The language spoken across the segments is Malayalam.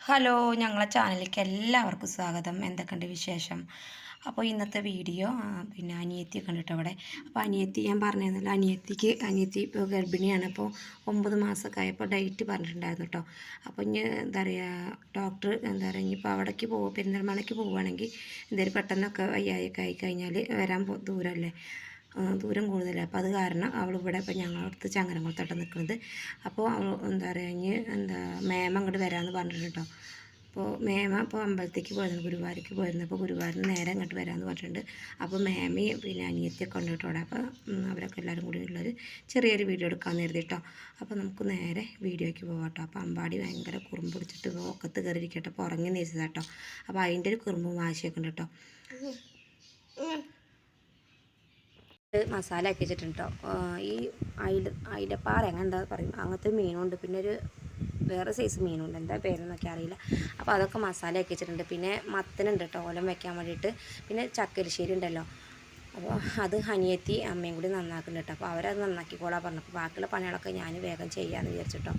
ഹലോ, ഞങ്ങളെ ചാനലിലേക്ക് എല്ലാവർക്കും സ്വാഗതം. എന്തൊക്കെയുണ്ട് വിശേഷം? അപ്പോൾ ഇന്നത്തെ വീഡിയോ പിന്നെ അനിയത്തിയൊക്കെ ഉണ്ട് കേട്ടോ അവിടെ. അപ്പോൾ അനിയത്തി ഞാൻ പറഞ്ഞിരുന്നല്ലോ, അനിയത്തി ഇപ്പോൾ ഗർഭിണിയാണ്. അപ്പോൾ 9 മാസമൊക്കെ ആയപ്പോൾ ഡേറ്റ് പറഞ്ഞിട്ടുണ്ടായിരുന്നു കേട്ടോ. അപ്പോൾ ഇനി എന്താ പറയുക, ഡോക്ടർ എന്താ പറയുക, ഇനിയിപ്പോൾ അവിടേക്ക് പെരിന്തൽമണ്ണയ്ക്ക് പോവുകയാണെങ്കിൽ എന്തായാലും പെട്ടെന്നൊക്കെ വയ്യായൊക്കെ ആയിക്കഴിഞ്ഞാൽ വരാൻ ദൂരമല്ലേ, ദൂരം കൂടുതലേ. അപ്പോൾ അത് കാരണം അവൾ ഇവിടെ ഇപ്പോൾ ഞങ്ങളടുത്ത് ചങ്ങരംകുളത്തോട്ട് നിൽക്കുന്നത്. അപ്പോൾ അവൾ എന്താ പറയുക, ഇനി മേമ അങ്ങോട്ട് വരാമെന്ന് പറഞ്ഞിട്ടുണ്ട് കേട്ടോ. അപ്പോൾ മേമ ഇപ്പോൾ അമ്പലത്തേക്ക് പോയിരുന്നു, ഗുരുവായൂർക്ക് പോയിരുന്നു. അപ്പോൾ ഗുരുവായൂരിന് നേരെ അങ്ങോട്ട് വരാമെന്ന് പറഞ്ഞിട്ടുണ്ട്. അപ്പോൾ മേമയും പിന്നെ അനിയത്തിയൊക്കെ ഉണ്ട് കേട്ടോ അവിടെ. അപ്പോൾ അവരൊക്കെ എല്ലാവരും കൂടി ഉള്ളൊരു ചെറിയൊരു വീഡിയോ എടുക്കാമെന്ന് കരുതി കേട്ടോ. അപ്പോൾ നമുക്ക് നേരെ വീഡിയോയ്ക്ക് പോകാം കേട്ടോ. അപ്പോൾ അമ്പാടി ഭയങ്കര കുറുമ്പ് പിടിച്ചിട്ട് ഒക്കത്ത് കയറിയിരിക്കട്ടെ, അപ്പോൾ ഉറങ്ങി നീച്ചതാ കേട്ടോ. അപ്പോൾ അതിൻ്റെ ഒരു കുറുമ്പും വാശിയൊക്കെ ഉണ്ട് കേട്ടോ. മസാല ആക്കി വെച്ചിട്ടുണ്ട് കേട്ടോ. ഈ അയിലപ്പാറ അങ്ങനെ എന്താ പറയും, അങ്ങനത്തെ മീനുണ്ട്, പിന്നെ ഒരു വേറെ സൈസ് മീനുണ്ട്, എന്താ പേരെന്നൊക്കെ അറിയില്ല. അപ്പോൾ അതൊക്കെ മസാല ആക്കി വെച്ചിട്ടുണ്ട്. പിന്നെ മത്തനുണ്ട് കേട്ടോ ഓലം വെക്കാൻ വേണ്ടിയിട്ട്. പിന്നെ ചക്കരിശ്ശേരി ഉണ്ടല്ലോ, അപ്പോൾ അത് അനിയത്തി അമ്മയും കൂടി നന്നാക്കുന്നുണ്ട് കേട്ടോ. അപ്പോൾ അവരത് നന്നാക്കിക്കോളാൻ പറഞ്ഞപ്പോൾ ബാക്കിയുള്ള പണികളൊക്കെ ഞാൻ വേഗം ചെയ്യാമെന്ന് വിചാരിച്ചിട്ടോ.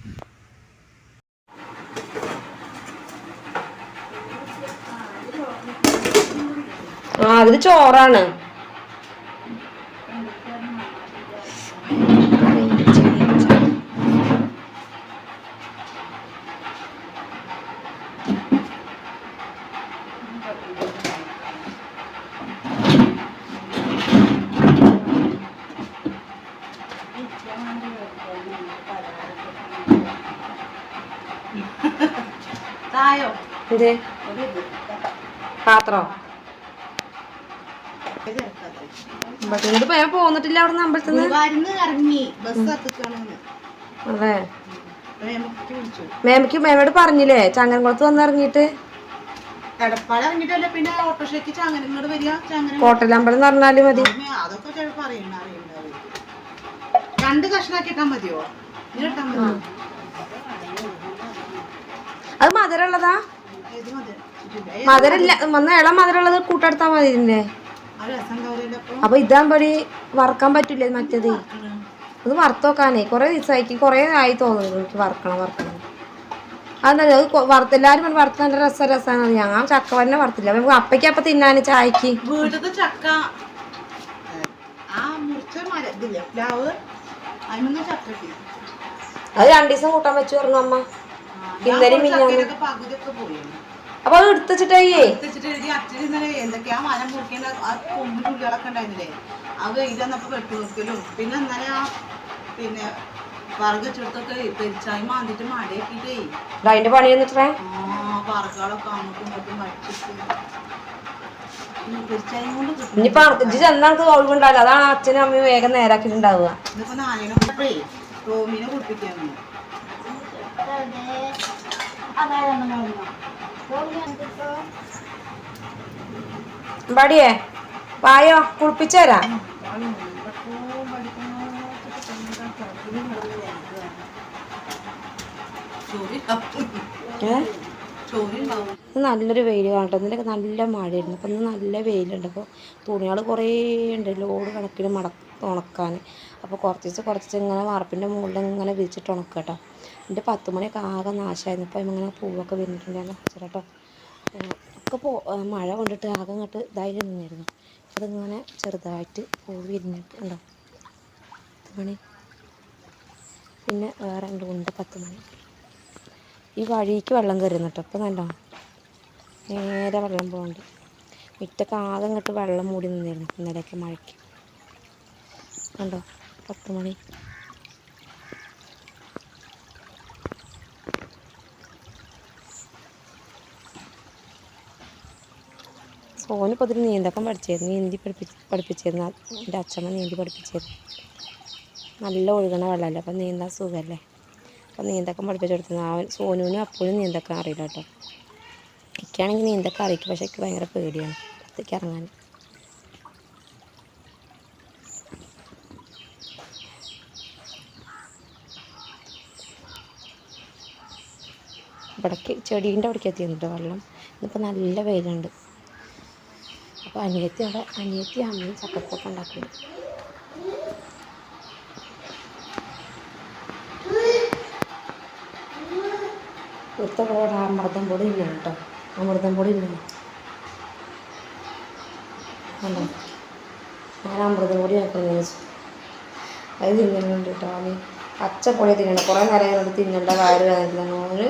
അതിൽ ചോറാണ്. ഇത് പാത്രോ ഇതിപ്പോ ഞാൻ പോന്നിട്ടില്ല അവിടെ നിന്ന് അമ്പലത്തിൽ നിന്ന് ഇറങ്ങി. അതെ, മേമയോട് പറഞ്ഞില്ലേ ചങ്ങരംകുളത്ത് വന്നിറങ്ങിയിട്ട്? കോട്ടലമ്പലം എന്ന് പറഞ്ഞാല് മതി. അത് മധുരമുള്ളതാ? മധുരമില്ല, ഇളം മധുരമുള്ളത് കൂട്ടെടുത്താ മതി ഇതിന്റെ. അപ്പൊ ഇതാകുമ്പടി വറക്കാൻ പറ്റൂലേ മറ്റേത്? അത് വറുത്തോക്കാനേ കുറെ ദിവസമായിട്ട് കുറെ ആയി തോന്നുന്നു എനിക്ക് വറക്കണം. അതെന്താ അത് എല്ലാരും വറുത്ത നല്ല രസമാണ്. ഞാൻ ചക്ക തന്നെ വറുത്തില്ല, നമുക്ക് അപ്പയ്ക്ക് അപ്പം തിന്നാന് ചായക്ക്. വീട്ടിലത്തെ ചക്ക അത് 2 ദിവസം കൂട്ടാൻ വെച്ചു പറഞ്ഞു അമ്മ. ഇന്നലെ മിഞ്ഞാന്ന്. അപ്പൊ അത് എടുത്തുവെച്ചിട്ടേ എന്തൊക്കെയാ മരം മുറിക്കേണ്ട ആ കൊമ്പ് ചുള്ളികളൊക്കെ ഉണ്ടായിരുന്നില്ലേ, അത് ഇതന്നപ്പോ വെട്ടു നോക്കലും പിന്നെ ഇന്നലെ പിന്നെ വറകച്ചെടുത്തൊക്കെ പെരിച്ചായി മാന്തിട്ട് മടയാക്കിട്ടേ അതിന്റെ പണി വന്നിട്ടേ വറകളൊക്കെ അങ്ങോട്ടും ഇങ്ങോട്ടും വടിച്ചിട്ട് പെരിച്ചായും കൊണ്ട് ഇനിയിപ്പോ ചെന്നാൾക്ക് ഒഴിവുണ്ടാവില്ല. അതാണ് അച്ഛനും അമ്മയും വേഗം നേരാക്കിട്ടുണ്ടാവുക. ഇതിപ്പോ നായനെ റോമിനെ കുടിപ്പിക്കാന്ന് പടിയേ വായോ കുളിപ്പിച്ചേരാ. നല്ലൊരു വെയിൽ കാണട്ടെ. ഇന്നലെ നല്ല മഴയായിരുന്നു, അപ്പം ഇന്ന് നല്ല വെയിലുണ്ട്. അപ്പോൾ തുണികൾ കുറേ ഉണ്ട്, ലോഡ് കണക്കിന് ഉണക്കാൻ. അപ്പോൾ കുറച്ച് ഇങ്ങനെ വാർപ്പിൻ്റെ മുകളിൽ ഇങ്ങനെ വിരിച്ചിട്ട് ഉണക്കുക കേട്ടോ. എൻ്റെ 10 മണിയൊക്കെ ആകെ നാശമായിരുന്നു. അപ്പോൾ ഇങ്ങനെ പൂവൊക്കെ വിരിഞ്ഞിട്ടുണ്ടായിരുന്നു കേട്ടോ. ഒക്കെ മഴ കൊണ്ടിട്ട് ആകെ ഇങ്ങോട്ട് ഇതായിട്ട് നിന്നിരുന്നു. അതിങ്ങനെ ചെറുതായിട്ട് പൂവ് വിരിഞ്ഞിട്ട് ഉണ്ടോ 10 മണി. പിന്നെ വേറെ 2 ഉണ്ട് 10 മണി. ഈ വഴിക്ക് വെള്ളം കയറുന്നു കേട്ടോ. അപ്പം നല്ല നേരെ വെള്ളം പോകുന്നുണ്ട്. മുറ്റൊക്കെ ആകെ ഇങ്ങോട്ട് വെള്ളം മൂടി നിന്നിരുന്നു ഇന്നലെയൊക്കെ മഴയ്ക്ക്. കണ്ടോ 10 മണി. സോനിപ്പോൾ അതിന് നീന്തക്കം പഠിപ്പിച്ചിരുന്നു എൻ്റെ അച്ഛമ്മ നീന്തി പഠിപ്പിച്ചിരുന്നു. നല്ല ഒഴുകണ വെള്ളമല്ലേ, അപ്പം നീന്താൻ സുഖമല്ലേ. അപ്പം നീന്തക്കം പഠിപ്പിച്ചു കൊടുത്തു. സോനുവിനും അപ്പോഴും നീന്തക്കം അറിയില്ല കേട്ടോ. എനിക്കാണെങ്കിൽ നീന്തക്കം അറിയിക്കും, പക്ഷേ എനിക്ക് ഭയങ്കര പേടിയാണ് പുറത്തേക്ക് ഇറങ്ങാൻ. ഇവിടേക്ക് ചെടീൻ്റെ അവിടേക്ക് എത്തിയിട്ടുണ്ട് വെള്ളം. ഇന്നിപ്പോൾ നല്ല വെയിലുണ്ട്. അപ്പോൾ അനിയത്തി അമ്മയും ചക്കപ്പൊക്കെ ഉണ്ടാക്കുന്നുണ്ട്. ഇത്തവണ അമൃതം പൊടി ഇല്ല കേട്ടോ, അമൃതം പൊടി ഇല്ല കണ്ടോ. ഞാൻ അമൃതം പൊടി ആക്കണം ചോദിച്ചു, അത് തിന്നുന്നുണ്ട് കേട്ടോ. അവന് പച്ചപ്പൊടി തിന്നണം, കുറേ നേരം കൊണ്ട് തിന്നേണ്ട വയറ് വേദന. അവന്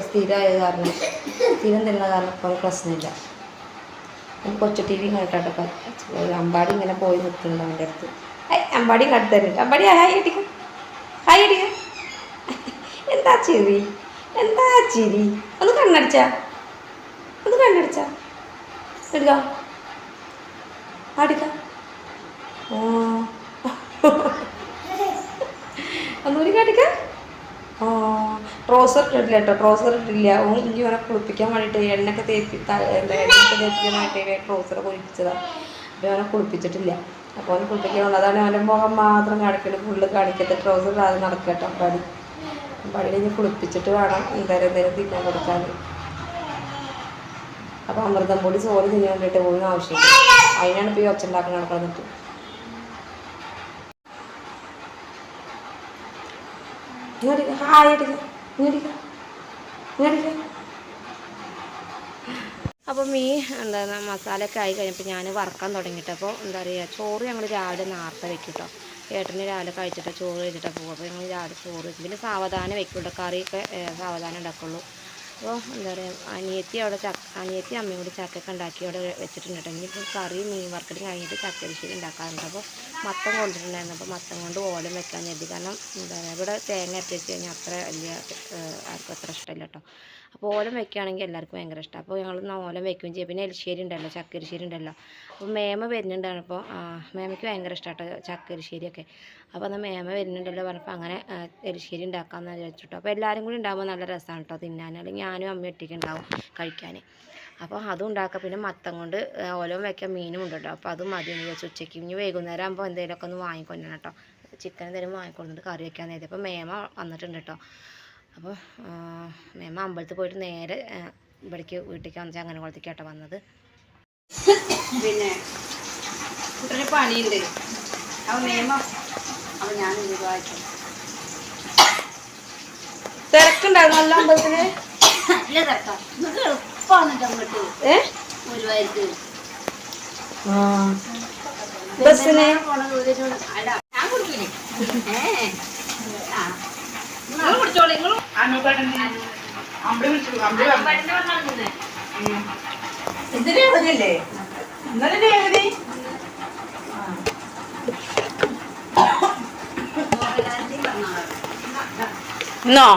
സ്ഥിരമായ കാരണം, സ്ഥിരം തിന്നുന്ന കാരണം ഇപ്പോൾ പ്രശ്നമില്ല. കൊച്ചു ടി വി കേട്ടോ, അമ്പാടി ഇങ്ങനെ പോയി നിൽക്കുന്നുണ്ട് അവൻ്റെ അടുത്ത്. അമ്പാടി കണ്ടു തരുന്നുണ്ട്. അമ്പാടി ഹായ് അടിക്കും, ഹായ് അടിക്ക. എന്താ ചിരി, എന്താ ചിരി? ഒന്ന് കണ്ണടിച്ചാ, ഒന്ന് കണ്ണടിച്ചാ എടുക്കാം, അടിക്കാം. ഒന്നുകൂടി കാട്ടിക്ക. ട്രോസർ ഇട്ടില്ല കേട്ടോ, ട്രോസർ ഇട്ടില്ല. ഓൻ ഇഞ്ചി അവനെ കുളിപ്പിക്കാൻ വേണ്ടിയിട്ട് എണ്ണയൊക്കെ തേപ്പിക്കാൻ വേണ്ടിയിട്ട് ട്രോസർ കുളിപ്പിച്ചതാണ്. അപ്പോൾ അവനെ കുളിപ്പിച്ചിട്ടില്ല. അപ്പോൾ അവനെ കുളിപ്പിക്കാനുണ്ട്, അതാണ് അവൻ്റെ മുഖം മാത്രം കാണിക്കുന്നത്, ഫുള്ള് കാണിക്കട്ടെ. ട്രോസർ ഇടാതെ നടക്കട്ടെ അമ്പാടി. അമ്പാടിനെ ഇനി കുളിപ്പിച്ചിട്ട് വേണം എന്തേലും തിന്നാൻ കൊടുക്കാൻ. അപ്പോൾ അമൃതം പൊടി ചോറ് തിന്നാൻ വേണ്ടിയിട്ട് പോകുന്ന ആവശ്യമില്ല. അതിനാണ് ഇപ്പോൾ ഈ ഒച്ച ഉണ്ടാക്കാൻ നടക്കുന്നത്. അപ്പോൾ എന്താണ് മസാലയൊക്കെ ആയി കഴിഞ്ഞപ്പോൾ ഞാൻ വറക്കാൻ തുടങ്ങിയിട്ട്, അപ്പോൾ എന്താ പറയുക, ചോറ് ഞങ്ങൾ രാവിലെ നേരത്തെ വെക്കും കേട്ടോ. ഏട്ടന് രാവിലെ കഴിച്ചിട്ട് ചോറ് കഴിച്ചിട്ടാണ് പോകും. അപ്പോൾ ഞങ്ങൾ രാവിലെ ചോറ് വെക്കും, പിന്നെ സാവധാനം വെക്കുള്ളൂ, കറിയൊക്കെ സാവധാനം ഉണ്ടാക്കുള്ളൂ. അപ്പോൾ എന്താ പറയുക, അനിയത്തി അമ്മയും കൂടി ചക്കയൊക്കെ ഉണ്ടാക്കി അവിടെ വെച്ചിട്ടുണ്ട് കേട്ടോ. ഇനിയിപ്പോൾ കറി മീൻ വറുക്കലും കഴിഞ്ഞിട്ട് ചക്കരിശ്ശേരി ഉണ്ടാക്കാറുണ്ട്. അപ്പോൾ മത്തം കൊണ്ടിട്ടുണ്ടായിരുന്നു, അപ്പോൾ മത്തം കൊണ്ട് ഓലം വെക്കാൻ കരുതി. കാരണം എന്താ പറയുക, ഇവിടെ തേങ്ങ അരച്ച് വെച്ച് കഴിഞ്ഞാൽ അത്ര വലിയ ആർക്കും അത്ര ഇഷ്ടമില്ല കേട്ടോ. അപ്പോൾ ഓലം വെക്കുകയാണെങ്കിൽ എല്ലാവർക്കും ഭയങ്കര ഇഷ്ടമാണ്. അപ്പോൾ ഞങ്ങൾ ഓലം വെക്കുകയും ചെയ്യും. പിന്നെ എലിശ്ശേരി ഉണ്ടല്ലോ, ചക്കരിശ്ശേരി ഉണ്ടല്ലോ. അപ്പോൾ മേമ വരുന്നുണ്ടാണ്. അപ്പോൾ മേമയ്ക്ക് ഭയങ്കര ഇഷ്ടമാട്ടോ ചക്കരിശ്ശേരിയൊക്കെ. അപ്പോൾ എന്നാൽ മേമ വരുന്നുണ്ടല്ലോ പറഞ്ഞപ്പോൾ അങ്ങനെ എലിശ്ശേരി ഉണ്ടാക്കാമെന്ന് വിചാരിച്ചിട്ടോ. അപ്പോൾ എല്ലാവരും കൂടി ഉണ്ടാകുമ്പോൾ നല്ല രസമാണ് കേട്ടോ തിന്നാൻ. അല്ലെങ്കിൽ ഞാനും അമ്മയും ഒറ്റയ്ക്ക് ഉണ്ടാവും കഴിക്കാൻ. അപ്പോൾ അതും ഉണ്ടാക്കുക. പിന്നെ മത്തം കൊണ്ട് ഓലം വയ്ക്കാൻ മീനും ഉണ്ട് കേട്ടോ. അപ്പോൾ അതും മതി എന്ന് വിചാരിച്ചു ഉച്ചയ്ക്ക്. ഇനി വൈകുന്നേരം ആകുമ്പോൾ എന്തെങ്കിലുമൊക്കെ ഒന്ന് വാങ്ങിക്കൊണ്ടണം കേട്ടോ. ചിക്കൻ എന്തെങ്കിലും വാങ്ങിക്കൊണ്ടിട്ട് കറി വയ്ക്കാൻ നേരത്തെ. അപ്പോൾ മേമ വന്നിട്ടുണ്ട് കേട്ടോ. അപ്പോൾ മേമ അമ്പലത്തിൽ പോയിട്ട് നേരെ ഇവിടേക്ക് വീട്ടിലേക്ക് വന്നിട്ട് അങ്ങനെ കുളത്തേക്ക് കേട്ടോ വന്നത്. പിന്നെ കുട്ടന് പണിയുണ്ട്. അപ്പോൾ മേമ, അപ്പോൾ ഞാൻ വായിക്കും. തിരക്കുണ്ടായിരുന്നു നല്ല അമ്പലത്തിന്. നല്ല തിരക്കാം, നിങ്ങൾക്ക് എളുപ്പമാണ് അങ്ങോട്ട് ഗുരുവായൂർക്ക് ബസ്സിന് ഞാൻ കുടിക്കില്ലേ. നിങ്ങൾ കുടിച്ചോളൂ. നിങ്ങളും ഇതിന് പറഞ്ഞല്ലേ ഇന്നലെ ഏകദി എന്നോ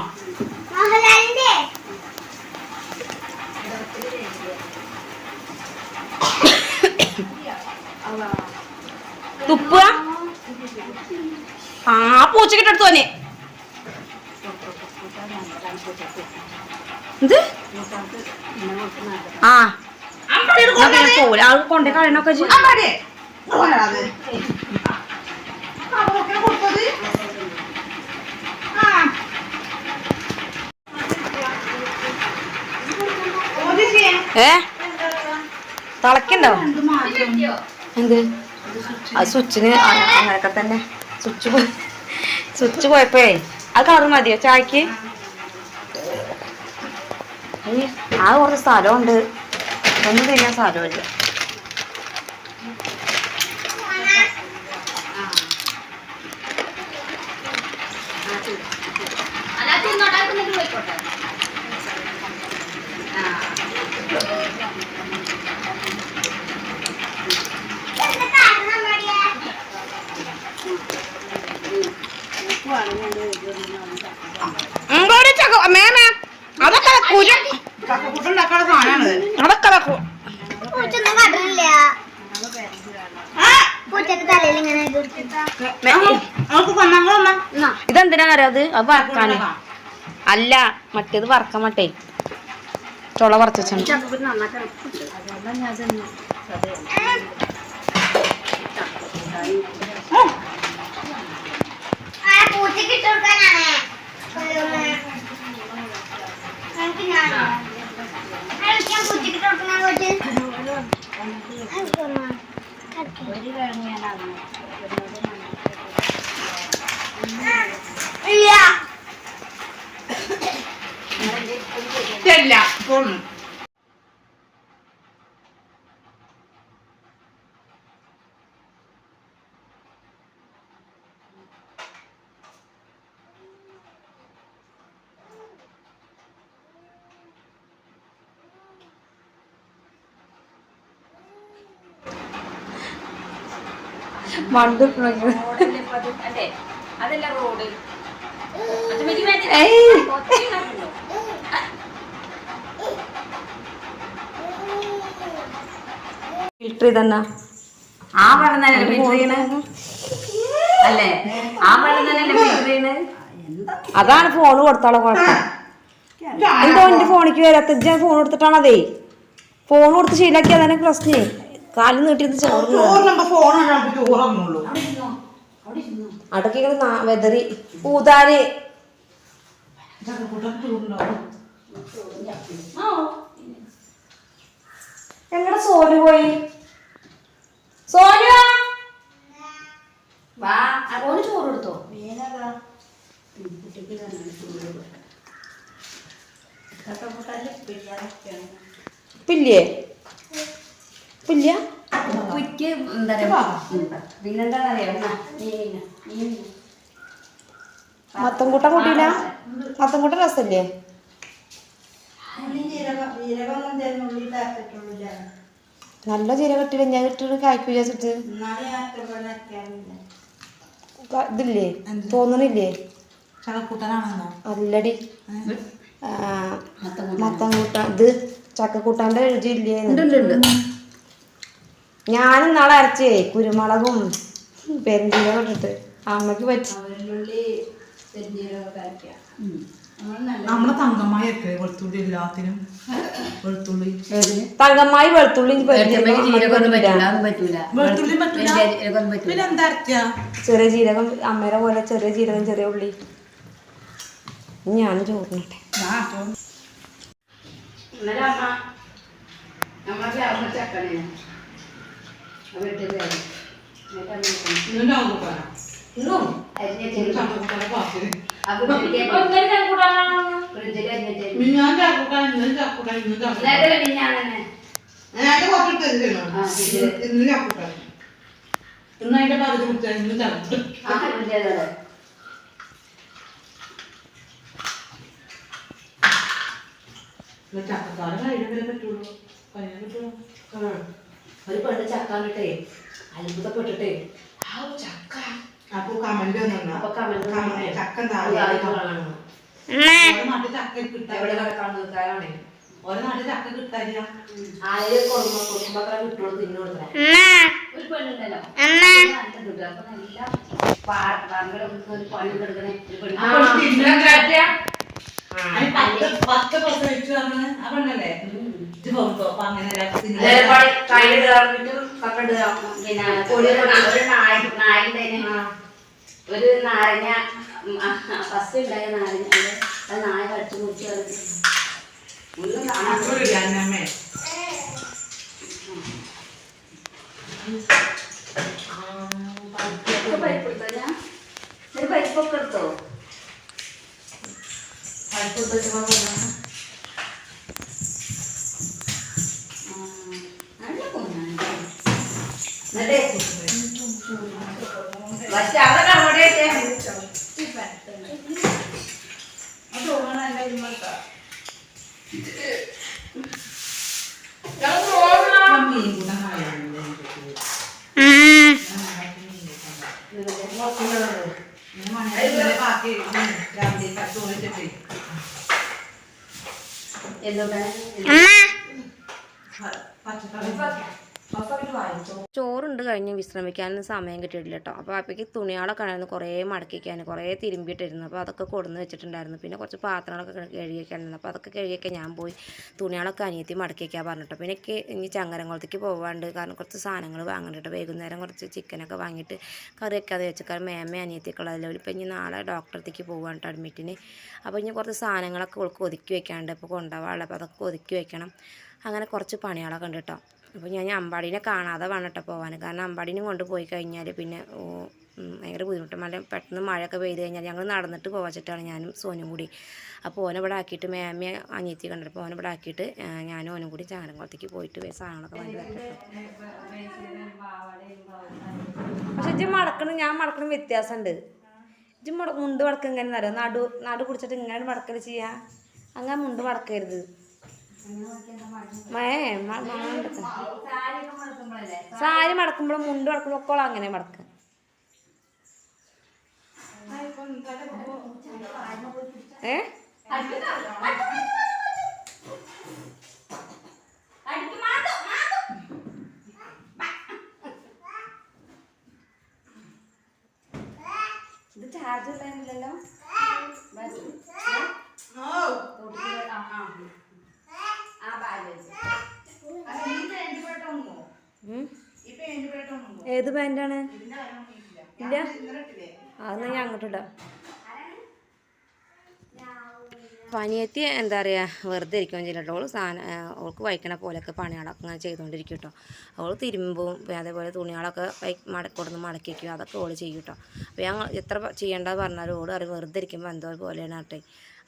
തുപ്പ പൂച്ചക്കിട്ടെടുത്തു തന്നെ. ഇത് പോല ആൾ കൊണ്ടേ കളയണൊക്കെ തിളക്കണ്ടോ? എന്ത് ആ സ്വിച്ചിന് അങ്ങനെയൊക്കെ തന്നെ സ്വിച്ച് പോയപ്പോഴേ അത് കളർ മതിയോ ചായക്ക്? ആ കുറച്ച് സ്ഥലമുണ്ട്, ഒന്നും തിന്നാൻ സ്ഥലമില്ല. അതൊക്കെ ഇതെന്തിനാ അത് വറക്കാന് അല്ല, മറ്റേത് വറക്കാൻ മട്ടേ ചുള വറച്ചു അതല്ല റോഡ് ഫിൽറ്റർ ഇതന്നെ ആ വെള്ളം തന്നെ ഫിൽറ്റർ ചെയ്യണേ അല്ലേ? ആ വെള്ളം തന്നെ ഫിൽറ്റർ ചെയ്യണേ. അതാണ് ഫോൺ കൊടുത്താളെ കുഴപ്പം. എന്തോ എന്റെ ഫോണിക്ക് വരാത്ത ഫോൺ കൊടുത്തിട്ടാണതേ. ഫോൺ കൊടുത്ത് ശീലാക്കി അതന്നെ പ്രശ്നേ. കാലിൽ നീട്ടിരുന്ന് അടക്കി വെതറി ഊതാന് എങ്ങടെ സോനു പോയി? സോനു വാ, ഓന് ചോറ് കൊടുത്തോ? പില്ലേ പില്ല ഉപ്പയ്ക്ക് എന്താ പിന്നെന്താ മത്തൻകൂട്ട കൂട്ടിയില്ല? മത്തൻകൂട്ട രസല്ലേ? നല്ല ജീരകം ഇട്ടില്ല. ഞാൻ ഇട്ടിട്ട് കായ്ക്കു വിചാരിച്ചിട്ട് ഇതില്ലേ തോന്നണില്ലേ? അല്ലടി മത്തൻകൂട്ട ഇത് ചക്കക്കൂട്ടാൻ്റെ രുചി ഇല്ലേ? ഞാനും നാളെ അരച്ചേ കുരുമുളകും പെരുംജീരകം ഇട്ടിട്ട് അമ്മക്ക് പറ്റി. നമ്മളെ തങ്കമ്മായി വെളുത്തുള്ളി എല്ലാത്തിനും വെളുത്തുള്ളി തങ്കമ്മായി വെളുത്തുള്ളി ചെറിയ ജീരകം അമ്മേരെ പോലെ ചെറിയ ജീരകം ചെറിയ ഉള്ളി. ഞാനും ചോറിനട്ടെ. ഇന്നതിന്റെ പകുതി മുട്ട ഇന്ന് ചക്കക്കാരെ കഴിയാൻ പറ്റുള്ളൂ. കഴിയാൻ പറ്റുള്ളൂ. ഒരു പെണ്ണ് ചക്കാന്നിട്ടേ അത്ഭുതപ്പെട്ടിട്ടേ ചക്ക അപ്പൊ കമന്റ് ചക്ക നാട്ടിൽ ചക്ക കിട്ടാൻ ഓരോ നാട്ടിൽ ചക്ക കിട്ടാനില്ല. ആരെയും കൊടുക്കുമ്പോ കിട്ടുള്ളൂ തിന്നു കൊടുത്തേ. ഒരു പെണ്ണുണ്ടല്ലോ പണി കൊടുക്കണേ. 10 പ്രസവിച്ചു പറഞ്ഞ് ആ പെണ്ണല്ലേ ഇത് പോകുമ്പോ അപ്പൊ അങ്ങനെ ഒരു നാരങ്ങ ഫസ്റ്റ് ഉണ്ടായ നാരങ്ങ അത് നായ കടിച്ചു കുടിച്ചു പരിപ്പെടുത്തോ? ഞാൻ ഒരു പരിപ്പൊക്കെ എടുത്തോ? ചോറുണ്ട് കഴിഞ്ഞ് വിശ്രമിക്കാനൊന്നും സമയം കിട്ടിയിട്ടില്ല കേട്ടോ. അപ്പോൾ അപ്പോഴേക്ക് തുണികളൊക്കെ ഉണ്ടായിരുന്നു കുറേ മടക്കിക്കാൻ, കുറേ തിരുമ്പിയിട്ടിരുന്നു. അപ്പോൾ അതൊക്കെ കൊടുന്ന് വെച്ചിട്ടുണ്ടായിരുന്നു. പിന്നെ കുറച്ച് പാത്രങ്ങളൊക്കെ കഴുകിയൊക്കെയായിരുന്നു. അപ്പോൾ അതൊക്കെ കഴുകിയൊക്കെ ഞാൻ പോയി തുണികളൊക്കെ അനിയത്തി മടക്കിയൊക്കെ പറഞ്ഞിട്ടോ. പിന്നെ എനിക്ക് ഇനി ചങ്ങരംകുളത്തേക്ക് പോകാണ്ട്, കാരണം കുറച്ച് സാധനങ്ങൾ വാങ്ങണ്ടിട്ട്. വൈകുന്നേരം കുറച്ച് ചിക്കനൊക്കെ വാങ്ങിയിട്ട് കറി വെക്കാതെ വെച്ചു. കാരണം മേമ അനിയത്തിയൊക്കെ ഉള്ളതല്ലോ. ഇപ്പോൾ ഇനി നാളെ ഡോക്ടറത്തേക്ക് പോകാൻ കേട്ടോ അഡ്മിറ്റിന്. അപ്പോൾ ഇനി കുറച്ച് സാധനങ്ങളൊക്കെ ഒതുക്കി വെക്കാണ്ട് ഇപ്പോൾ കൊണ്ടുപോകാനുള്ളത്. അപ്പോൾ അതൊക്കെ ഒതുക്കി വെക്കണം. അങ്ങനെ കുറച്ച് പണികളൊക്കെ ഉണ്ട് കേട്ടോ. അപ്പോൾ ഞാൻ അമ്പാടീനെ കാണാതെ വേണം കേട്ടോ പോകാൻ. കാരണം അമ്പാടീനെ കൊണ്ടുപോയി കഴിഞ്ഞാൽ പിന്നെ ഭയങ്കര ബുദ്ധിമുട്ട്. പെട്ടെന്ന് മഴയൊക്കെ പെയ്ത് കഴിഞ്ഞാൽ ഞങ്ങൾ നടന്നിട്ട് പോവാച്ചിട്ടാണ് ഞാനും സോനും കൂടി. അപ്പോൾ ഓനെ ഇവിടെ ആക്കിയിട്ട് മേമയെ അനിയത്തി കണ്ടിട്ട് ഓനെ ഇവിടെ ആക്കിയിട്ട് ഞാനും ഓനും കൂടി ചാണകത്തേക്ക് പോയിട്ട് സാധനങ്ങളൊക്കെ വാങ്ങി വരട്ടെ. പക്ഷെ ഇജ്ജ് മടക്കണം ഞാൻ മടക്കണം വ്യത്യാസമുണ്ട്. ഇജ്ജ് മുണ്ട് മടക്കം ഇങ്ങനെ അറിയാം, നടു പിടിച്ചിട്ട് ഇങ്ങനെ മടക്കൽ ചെയ്യാ. അങ്ങനെ മുണ്ട് മടക്കരുത്. സാരി മടക്കുമ്പോഴും മുണ്ട് മടക്കുമ്പോഴും ഒക്കെ അങ്ങനെ മടക്ക. ഇത് ചാർജ് ഇല്ലല്ലോ. ഏത് പാൻ്റാണ്? ഇല്ല, അതൊന്നും ഞാൻ അങ്ങോട്ടിടാം. പനിയെത്തി എന്താ പറയുക, വെറുതെ ഇരിക്കുകയും ചെയ്യില്ല കേട്ടോ. അവൾക്ക് വയ്ക്കണ പോലെയൊക്കെ പണികളൊക്കെ അങ്ങനെ ചെയ്തുകൊണ്ടിരിക്കും കേട്ടോ. അവൾ തിരുമ്പും, അതേപോലെ തുണികളൊക്കെ കൊടുന്ന് മടക്കി വയ്ക്കും, അതൊക്കെ ഓൾ ചെയ്യും കേട്ടോ. അപ്പോൾ ഞാൻ എത്ര ചെയ്യേണ്ടത് പറഞ്ഞാലും ഓൾ അറിയും വെറുതെ ഇരിക്കുമ്പോൾ എന്തോ പോലെയാണ് കേട്ടെ.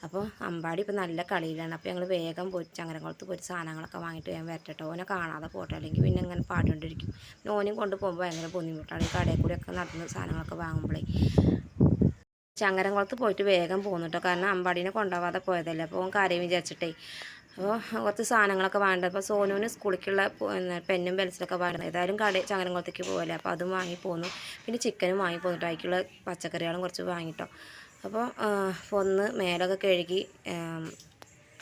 അപ്പോൾ അമ്പാടി ഇപ്പോൾ നല്ല കളിയിലാണ്. അപ്പോൾ ഞങ്ങൾ വേഗം പോയി ചങ്ങരംകുളത്ത് പോയിട്ട് സാധനങ്ങളൊക്കെ വാങ്ങിയിട്ട് ഞാൻ വരട്ടെ. ഓനെ കാണാതെ പോട്ടെ, അല്ലെങ്കിൽ പിന്നെ ഇങ്ങനെ പാടിക്കൊണ്ടിരിക്കും. പിന്നെ ഓനെയും കൊണ്ട് പോകുമ്പോൾ ഭയങ്കര ബുദ്ധിമുട്ടാണ്. ഈ കടയിൽ കൂടെയൊക്കെ നടന്ന് സാധനങ്ങളൊക്കെ വാങ്ങുമ്പോഴേ. ചങ്ങരംകുളത്ത് പോയിട്ട് വേഗം പോകുന്നുട്ടോ, കാരണം അമ്പാടീനെ കൊണ്ടുപോകാതെ പോയതല്ലേ. അപ്പോൾ ഓൻ കാര്യം വിചാരിച്ചിട്ടേ. അപ്പോൾ കുറച്ച് സാധനങ്ങളൊക്കെ വേണ്ടത്. അപ്പോൾ സോനുവിന് സ്കൂളിലേക്കുള്ള പെന്നും പെൻസിലൊക്കെ വേണ്ടത്. ഏതായാലും ചങ്ങരംകുളത്തേക്ക് പോകല്ലേ, അപ്പോൾ അതും വാങ്ങി പോന്നു. പിന്നെ ചിക്കനും വാങ്ങി പോന്നിട്ടോ, അതിലേക്കുള്ള പച്ചക്കറികളും കുറച്ച് വാങ്ങിട്ടോ. അപ്പോൾ ഒന്ന് മേലൊക്കെ കഴുകി.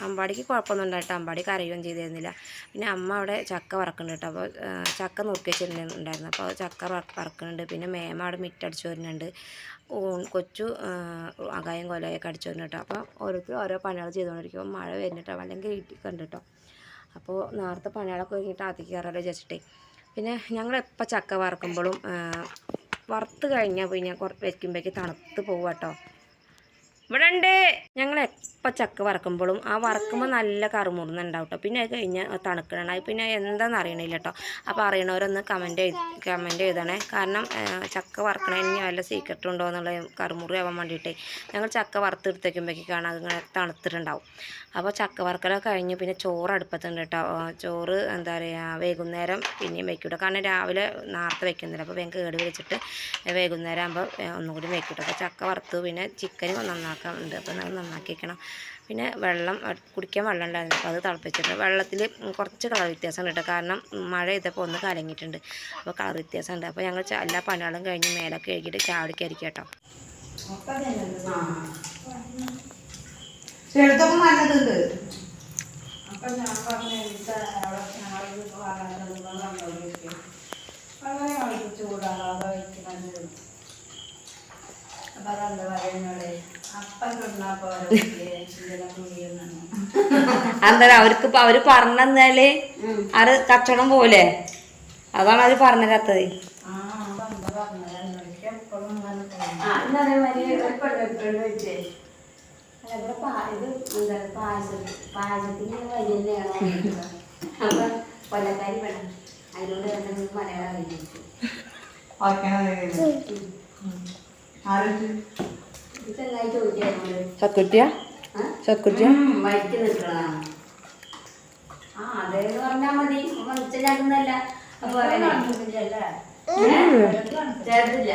അമ്പാടിക്ക് കുഴപ്പമൊന്നും ഉണ്ടായിട്ട് അമ്പാടി കരയുകയും ചെയ്തിരുന്നില്ല. പിന്നെ അമ്മ അവിടെ ചക്ക വറക്കുന്നുണ്ട് കേട്ടോ. അപ്പോൾ ചക്ക നുറുക്കി വെച്ചിട്ടുണ്ടായിരുന്നു. അപ്പോൾ ചക്ക വറക്കുന്നുണ്ട്. പിന്നെ മേമ അവിടെ മിറ്റടിച്ചു വരുന്നുണ്ട്. കൊച്ചു ആകായം കൊലയൊക്കെ അടിച്ചു വരുന്നു കേട്ടോ. അപ്പോൾ ഓരോരുത്തരും ഓരോ പണികൾ ചെയ്തുകൊണ്ടിരിക്കുമ്പോൾ മഴ വരുന്നിട്ടോ, അല്ലെങ്കിൽ കണ്ടു കേട്ടോ. അപ്പോൾ നേരത്തെ പണികളൊക്കെ കഴിഞ്ഞിട്ട് ആദ്യം കയറാലോ വിചാരിച്ചിട്ടേ. പിന്നെ ഞങ്ങളെപ്പോൾ ചക്ക വറക്കുമ്പോഴും വറുത്ത് കഴിഞ്ഞാൽ പിന്നെ വയ്ക്കുമ്പോഴേക്ക് തണുത്ത് പോകും കേട്ടോ. ഇവിടെ ഉണ്ട്. ഞങ്ങൾ എപ്പോൾ ചക്ക വറക്കുമ്പോഴും ആ വറക്കുമ്പോൾ നല്ല കറുമുറുന്നുണ്ടാവും കേട്ടോ. പിന്നെ അത് കഴിഞ്ഞ് തണുക്കണം. പിന്നെ എന്താണെന്ന് അറിയണില്ല കേട്ടോ. അപ്പോൾ അറിയണവരൊന്ന് കമൻറ്റ് എഴുതണേ. കാരണം ചക്ക വറക്കണതിന് വല്ല സീക്രട്ടും ഉണ്ടോ എന്നുള്ള കറുമുറി ആവാൻ വേണ്ടിയിട്ടേ. ഞങ്ങൾ ചക്ക വറുത്തെടുത്തേക്കുമ്പോഴേക്കാണ് അതിങ്ങനെ തണുത്തിട്ടുണ്ടാവും. അപ്പോൾ ചക്ക വറക്കലൊക്കെ കഴിഞ്ഞ് പിന്നെ ചോറ് അടുപ്പത്തുണ്ട് കേട്ടോ. ചോറ് എന്താ പറയുക വൈകുന്നേരം പിന്നെയും വയ്ക്കൂട്ടോ. കാരണം രാവിലെ നേരത്തെ വയ്ക്കുന്നില്ല. അപ്പോൾ വേഗം കേട് വെച്ചിട്ട് വൈകുന്നേരം ആകുമ്പോൾ ഒന്നുകൂടി വയ്ക്കൂട്ടോ. അപ്പോൾ ചക്ക വറുത്ത് പിന്നെ ചിക്കൻ നന്നാക്കാറുണ്ട്. അപ്പോൾ അത് നന്നാക്കി വയ്ക്കണം. പിന്നെ വെള്ളം കുടിക്കാൻ വെള്ളം ഉണ്ടായിരുന്നു. അപ്പോൾ അത് തിളപ്പിച്ചിട്ട് വെള്ളത്തിൽ കുറച്ച് കളർ വ്യത്യാസമുണ്ട് കേട്ടോ. കാരണം മഴ ചെയ്തപ്പോൾ ഒന്ന് കലങ്ങിയിട്ടുണ്ട്. അപ്പോൾ കളർ വ്യത്യാസമുണ്ട്. അപ്പോൾ ഞങ്ങൾ എല്ലാ പണികളും കഴിഞ്ഞ് മേലൊക്കെ കഴുകിയിട്ട് ചാടിക്കായിരിക്കും കേട്ടോ. ചെറുതൊക്കെ നല്ലതുണ്ട്. അപ്പം ഞാൻ പറഞ്ഞു വളരെ ചൂടാകാതെ വയ്ക്കുന്നത്. അപ്പം അതെന്താ പറയുന്നത്, അപ്പം ചുണ്ണാപ്പോ എന്താ അവര് പറഞ്ഞാല് അത് കച്ചവടം പോലെ, അതാണ് അവര് പറഞ്ഞില്ലാത്തത്. പാചകത്തിന് വലിയാണ്. അപ്പൊ കൊല്ലക്കാരി വേണം, അതിനോട് മലയാളം അറിയിച്ചു. ഇതെല്ലാം ചോദിക്കാറുണ്ട്. സക്കുട്ടിയ വൈക്ക് നിൽക്കണതാണ്. അതേന്ന് പറഞ്ഞാൽ മതി. മനസ്സിലാക്കുന്നല്ല. അപ്പൊ ചേർത്തില്ല.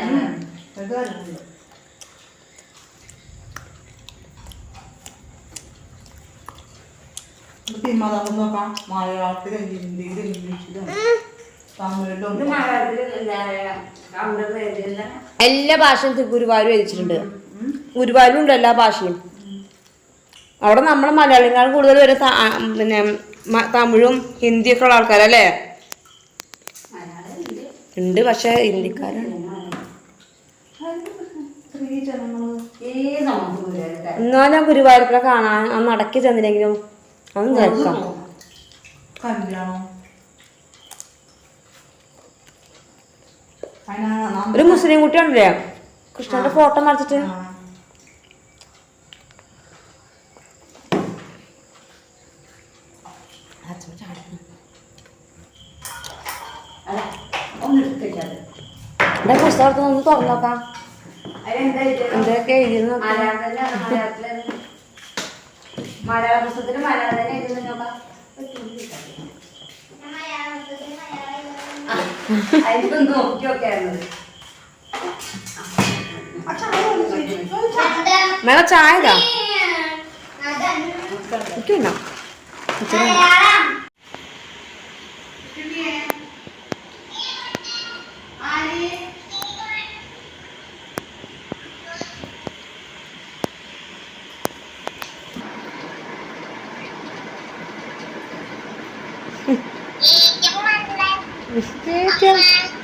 മലയാളത്തിലും ഹിന്ദിയിലും ഇംഗ്ലീഷിലും തമിഴിലും എല്ലാ ഭാഷയും ഗുരുവായൂർ എഴുതിച്ചിട്ടുണ്ട്. ഗുരുവായൂരും ഉണ്ട് എല്ലാ ഭാഷയും. അവിടെ നമ്മളെ മലയാളികൾ കൂടുതൽ വരെ പിന്നെ തമിഴും ഹിന്ദിയൊക്കെ ഉള്ള ആൾക്കാരല്ലേ ഉണ്ട്. പക്ഷെ ഹിന്ദിക്കാരാണ്. എന്നാലും ഗുരുവായൂരപ്പനെ കാണാൻ ആ നടക്കി ചെന്നില്ലെങ്കിലും അതൊന്നും കേൾക്കാം. ഒരു മുസ്ലിം കുട്ടിയാണല്ലേ കൃഷ്ണന്റെ ഫോട്ടോ മറിച്ചിട്ട്. പുസ്തകത്തിൽ ഒന്ന് തുറന്നു നോക്കാം. അതിലെന്താ എഴുതിയത്? എന്തൊക്കെ എഴുതിയെന്ന് നോക്കാം. മലയാളം തന്നെയാണ്, മലയാളത്തിലാണ്. മലയാള പുസ്തകത്തിൽ മലയാളം തന്നെ എഴുതുന്നത് നോക്കാം. അതിനൊന്ന് നോക്കി നോക്കിയായിരുന്നത്. മേലെ ചായ ഇതാ. എനിക്കുണ്ടോ?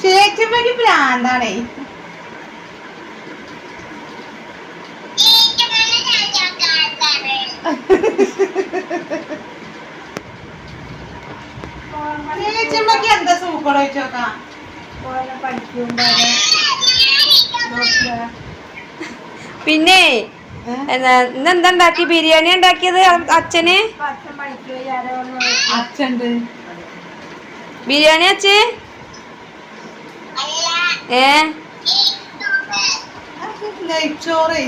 ചേച്ചിമ്മക്ക് ഭ്രാന്താണേ. ചേച്ചിമ്മക്ക് എന്താ സൂക്കട വെച്ചോക്കാം. പിന്നെ ഇന്നെന്താ ഉണ്ടാക്കി? ബിരിയാണി ഉണ്ടാക്കിയത് അച്ഛന്. അച്ഛണ്ട് ബിരിയാണി അച്ഛ നെയ്ച്ചോറ്.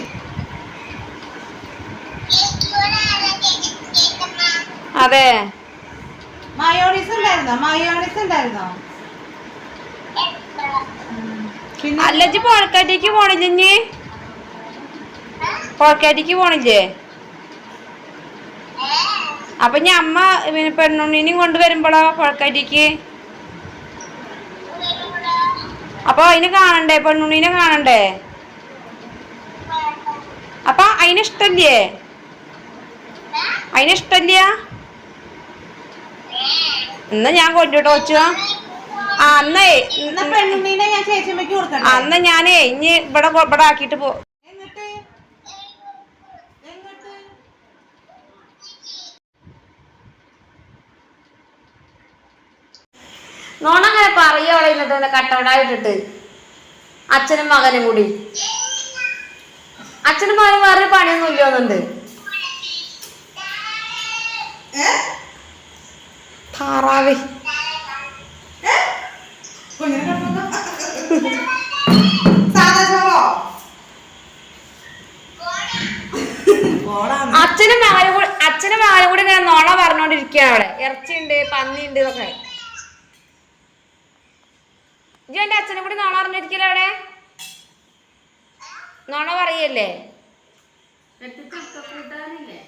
അതെ. മയോണീസ് ഉണ്ടായിരുന്നോ? അല്ലജ് പൊഴക്കാട്ടേക്ക് പോണില്ലേ? ഇനി പൊഴക്കാട്ടേക്ക് പോണില്ലേ? അപ്പൊ ഞാൻ അമ്മ പിന്നെ പെണ്ണുണ്ണീനെയും കൊണ്ടുവരുമ്പോഴോ പൊഴക്കാട്ടേക്ക്? അപ്പൊ അതിന് കാണണ്ടേ? പെണ്ണുണ്ണീനെ കാണണ്ടേ? അപ്പൊ അതിനിഷ്ടല്ലേ? എന്നാ ഞാൻ കൊണ്ടിട്ടോ വെച്ചോ. പെണ്ണുണ്ണീനെ ഞാൻ ചേച്ചിമ്മക്ക് കൊടുക്കട്ടെ. അന്ന് ഞാനേ ഇനി ഇവിടെ ആക്കിട്ട് പോ. നോണങ്ങനെ പറയോടെ ഇന്നിട്ട് കട്ടവടായിട്ടിട്ട് അച്ഛനും മകനും കൂടി. അച്ഛനും മകനും വേറെ പണിയൊന്നും ഇല്ലോന്നുണ്ട്. താറാവേ അച്ഛനും മകനും കൂടി ഇങ്ങനെ നോണ പറഞ്ഞോണ്ടിരിക്കുകയാണ് അവിടെ. ഇറച്ചിയുണ്ട്, പന്നിയുണ്ട് ഇതൊക്കെ. ഇജ്ജ് എന്റെ അച്ഛനും കൂടി നോണ പറഞ്ഞിരിക്കല്ലേ അവിടെ? നോണ പറയല്ലേ? ചക്കക്കൂട്ടാനില്ലേ?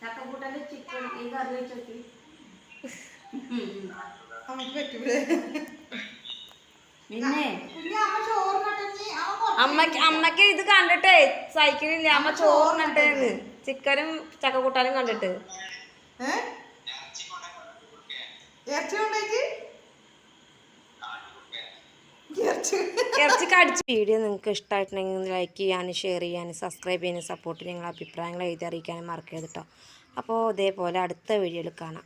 ചക്കക്കൂട്ടാന്റെ ചിക്കൻ ഈ കറി വെച്ചോക്കി. പിന്നെ അമ്മക്ക് ഇത് കണ്ടിട്ടേ സൈക്കിളില്ല. അമ്മ ചോറിനട്ടേന്ന് ചിക്കനും ചക്കക്കൂട്ടാനും കണ്ടിട്ട്. ഇറച്ചി കടിച്ച്. വീഡിയോ നിങ്ങൾക്ക് ഇഷ്ടമായിട്ടുണ്ടെങ്കിൽ ലൈക്ക് ചെയ്യാനും ഷെയർ ചെയ്യാനും സബ്സ്ക്രൈബ് ചെയ്യാനും സപ്പോർട്ട് നിങ്ങളുടെ അഭിപ്രായങ്ങൾ എഴുതി അറിയിക്കാനും മറക്കരുത് കേട്ടോ. അപ്പോൾ ഇതേപോലെ അടുത്ത വീഡിയോയിൽ കാണാം.